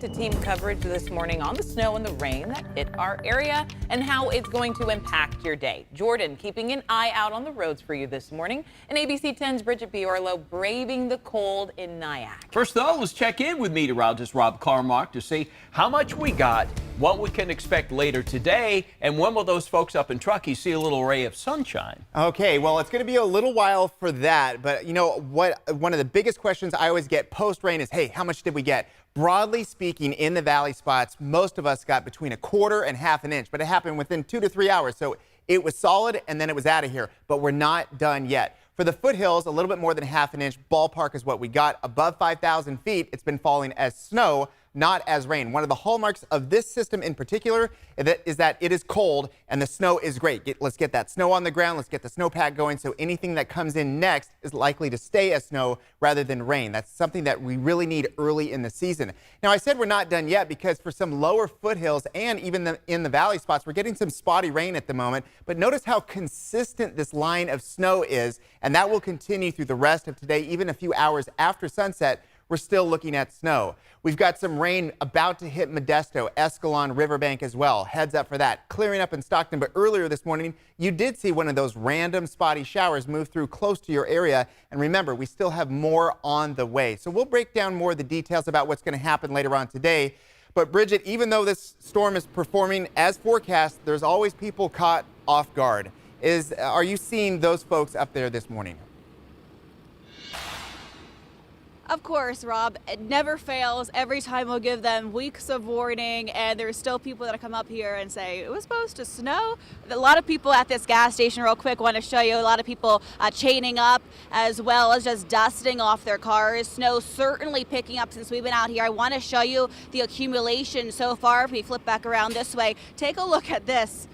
To team coverage this morning on the snow and the rain that hit our area and how it's going to impact your day. Jordan keeping an eye out on the roads for you this morning. And ABC 10's Bridget Biorlo braving the cold in Nyack. First though, let's check in with meteorologist Rob Carmark to see how much we got, what we can expect later today, and when will those folks up in Truckee see a little ray of sunshine? Okay, well, it's going to be a little while for that, but you know what? One of the biggest questions I always get post-rain is, hey, how much did we get? Broadly speaking, in the valley spots, most of us got between a quarter and half an inch, but it happened within 2 to 3 hours. So it was solid and then it was out of here, but we're not done yet. For the foothills, a little bit more than half an inch ballpark is what we got. Above 5,000 feet, it's been falling as snow, not as rain. One of the hallmarks of this system in particular is that it is cold and the snow is great. Let's get that snow on the ground. Let's get the snowpack going. So anything that comes in next is likely to stay as snow rather than rain. That's something that we really need early in the season. Now, I said we're not done yet because for some lower foothills and even in the valley spots, we're getting some spotty rain at the moment. But notice how consistent this line of snow is, and that will continue through the rest of today. Even a few hours after sunset, we're still looking at snow. We've got some rain about to hit Modesto, Escalon, Riverbank as well. Heads up for that. Clearing up in Stockton, but earlier this morning, you did see one of those random spotty showers move through close to your area. And remember, we still have more on the way. So we'll break down more of the details about what's going to happen later on today. But Bridget, even though this storm is performing as forecast, there's always people caught off guard. Are you seeing those folks up there this morning? Of course, Rob. It never fails. Every time we'll give them weeks of warning, and there's still people that come up here and say, it was supposed to snow. A lot of people at this gas station, real quick, want to show you a lot of people chaining up as well as just dusting off their cars. Snow certainly picking up since we've been out here. I want to show you the accumulation so far. If we flip back around this way, take a look at this.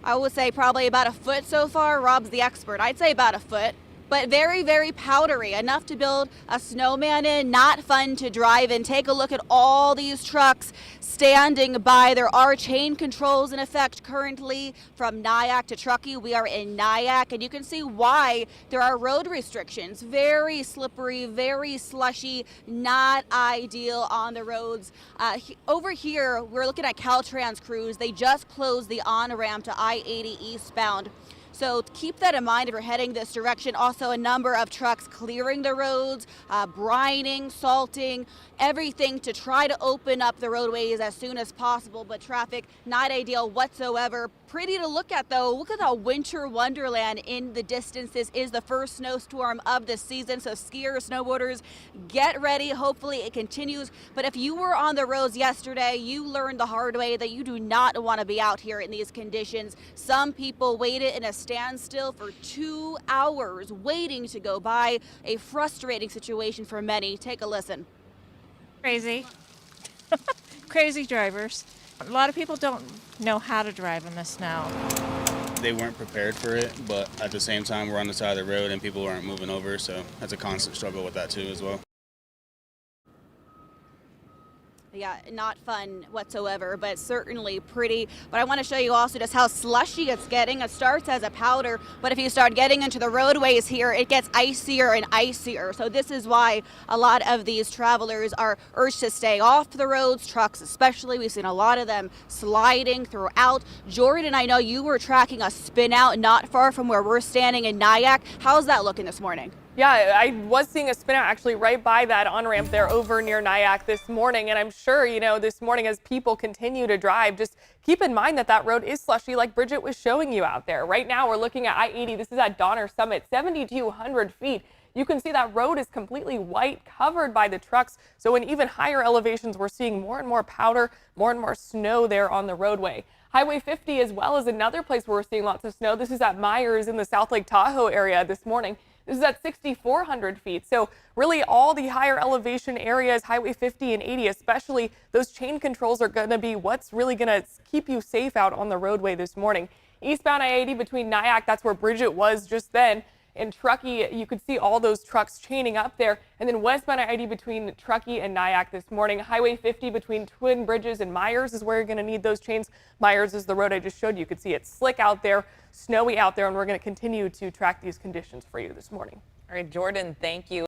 I would say probably about a foot so far. Rob's the expert. I'd say about a foot. But very, very powdery, enough to build a snowman in, not fun to drive in. Take a look at all these trucks standing by. There are chain controls in effect currently from Nyack to Truckee. We are in Nyack, and you can see why there are road restrictions. Very slippery, very slushy, not ideal on the roads. Over here, we're looking at Caltrans crews. They just closed the on-ramp to I-80 eastbound. So keep that in mind if you're heading this direction. Also, a number of trucks clearing the roads, brining, salting, everything to try to open up the roadways as soon as possible. But traffic, not ideal whatsoever. Pretty to look at, though. Look at the winter wonderland in the distance. This is the first snowstorm of the season. So skiers, snowboarders, get ready. Hopefully it continues. But if you were on the roads yesterday, you learned the hard way that you do not want to be out here in these conditions. Some people waited in a standstill for 2 hours waiting to go by. A frustrating situation for many. Take a listen. Crazy. Crazy drivers. A lot of people don't know how to drive in the snow. They weren't prepared for it, but at the same time, we're on the side of the road and people aren't moving over, so that's a constant struggle with that too as well. Yeah, not fun whatsoever, but certainly pretty. But I want to show you also just how slushy it's getting. It starts as a powder, but if you start getting into the roadways here, it gets icier and icier. So this is why a lot of these travelers are urged to stay off the roads, trucks especially. We've seen a lot of them sliding throughout. Jordan, I know you were tracking a spin out not far from where we're standing in Nyack. How's that looking this morning? Yeah, I was seeing a spin out actually right by that on-ramp there over near Nyack this morning. And I'm sure, you know, this morning as people continue to drive, just keep in mind that that road is slushy like Bridget was showing you out there. Right now we're looking at I-80. This is at Donner Summit, 7,200 feet. You can see that road is completely white, covered by the trucks. So in even higher elevations, we're seeing more and more powder, more and more snow there on the roadway. Highway 50 as well as another place where we're seeing lots of snow. This is at Myers in the South Lake Tahoe area this morning. This is at 6,400 feet. So really all the higher elevation areas, Highway 50 and 80 especially, those chain controls are going to be what's really going to keep you safe out on the roadway this morning. Eastbound I-80 between Nyack, that's where Bridget was just then. In Truckee, you could see all those trucks chaining up there. And then westbound I-80 between Truckee and Nyack this morning. Highway 50 between Twin Bridges and Myers is where you're going to need those chains. Myers is the road I just showed you. You could see it's slick out there, snowy out there, and we're going to continue to track these conditions for you this morning. All right, Jordan, thank you.